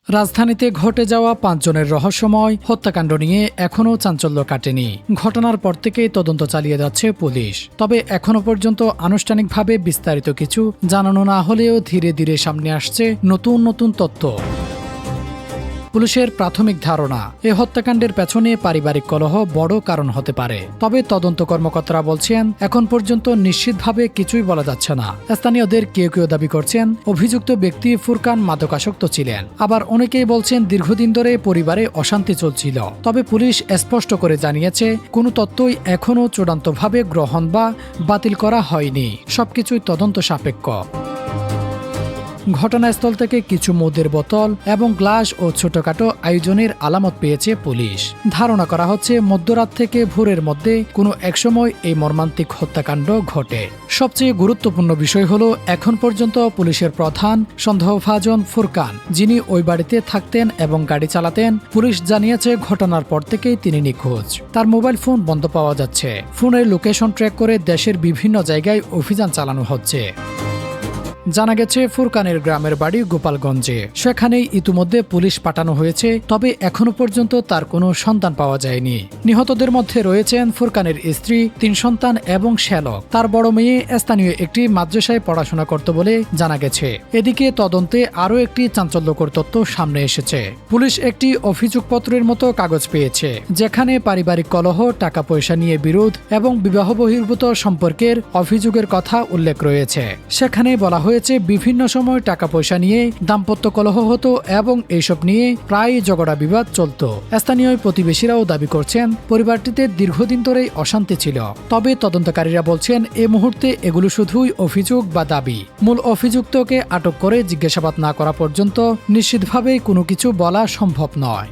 রাজধানীতে ঘটে যাওয়া ৫ জনের রহস্যময় হত্যাকাণ্ড নিয়ে এখনও চাঞ্চল্য কাটেনি। ঘটনার পর থেকেই তদন্ত চালিয়ে যাচ্ছে পুলিশ। তবে এখনও পর্যন্ত আনুষ্ঠানিকভাবে বিস্তারিত কিছু জানানো না হলেও ধীরে ধীরে সামনে আসছে নতুন নতুন তথ্য। পুলিশের প্রাথমিক ধারণা, এ হত্যাকাণ্ডের পেছনে পারিবারিক কলহ বড় কারণ হতে পারে। তবে তদন্ত কর্মকর্তারা বলছেন, এখন পর্যন্ত নিশ্চিতভাবে কিছুই বলা যাচ্ছে না। স্থানীয়দের কেউ কেউ দাবি করছেন, অভিযুক্ত ব্যক্তি ফুরকান মাদকাসক্ত ছিলেন। আবার অনেকেই বলছেন, দীর্ঘদিন ধরে পরিবারে অশান্তি চলছিল। তবে পুলিশ স্পষ্ট করে জানিয়েছে, কোনো তথ্যই এখনও চূড়ান্তভাবে গ্রহণ বা বাতিল করা হয়নি। সবকিছুই তদন্ত সাপেক্ষ। ঘটনাস্থল থেকে কিছু মদের বোতল এবং গ্লাস ও ছোটখাটো আয়োজনের আলামত পেয়েছে পুলিশ। ধারণা করা হচ্ছে, মধ্যরাত থেকে ভোরের মধ্যে কোনো একসময় এই মর্মান্তিক হত্যাকাণ্ড ঘটে। সবচেয়ে গুরুত্বপূর্ণ বিষয় হলো, এখন পর্যন্ত পুলিশের প্রধান সন্দেহভাজন ফুরকান, যিনি ওই বাড়িতে থাকতেন এবং গাড়ি চালাতেন, পুলিশ জানিয়েছে ঘটনার পর থেকেই তিনি নিখোঁজ। তার মোবাইল ফোন বন্ধ পাওয়া যাচ্ছে। ফোনের লোকেশন ট্র্যাক করে দেশের বিভিন্ন জায়গায় অভিযান চালানো হচ্ছে। জানা গেছে, ফুরকানের গ্রামের বাড়ি গোপালগঞ্জে। সেখানেই ইতিমধ্যে পুলিশ পাঠানো হয়েছে। তবে এখনো পর্যন্ত তার কোনো সন্তান পাওয়া যায়নি। নিহতদের মধ্যে রয়েছেন ফুরকানের স্ত্রী, ৩ সন্তান এবং শ্যালক। তার বড় মেয়ে স্থানীয় একটি মাদ্রাসায় পড়াশোনা করত বলে জানা গেছে। এদিকে তদন্তে আরও একটি চাঞ্চল্যকর তথ্য সামনে এসেছে। পুলিশ একটি অভিযোগপত্রের মতো কাগজ পেয়েছে, যেখানে পারিবারিক কলহ, টাকা পয়সা নিয়ে বিরোধ এবং বিবাহ বহির্ভূত সম্পর্কের অভিযোগের কথা উল্লেখ রয়েছে। সেখানে বলা হয়েছে, বিভিন্ন সময় টাকা পয়সা নিয়ে দাম্পত্য কলহ হতো এবং এইসব নিয়ে প্রায় ঝগড়া বিবাদ চলত। স্থানীয় প্রতিবেশীরাও দাবি করছেন, পরিবারটিতে দীর্ঘদিন ধরেই অশান্তি ছিল। তবে তদন্তকারীরা বলছেন, এ মুহূর্তে এগুলো শুধুই অভিযোগ বা দাবি। মূল অভিযুক্তকে আটক করে জিজ্ঞাসাবাদ না করা পর্যন্ত নিশ্চিতভাবে কোনো কিছু বলা সম্ভব নয়।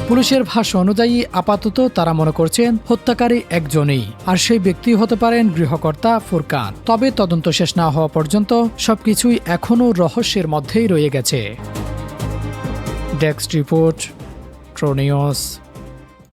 পুলিশের ভাষ্য অনুযায়ী আপাতত তারা মনে করছেন, হত্যাকারী একজনই, আর সেই ব্যক্তি হতে পারেন গৃহকর্তা ফুরকান। তবে তদন্ত শেষ না হওয়া পর্যন্ত সবকিছুই এখনও রহস্যের মধ্যেই রয়ে গেছে। Desk report, ট্রো news.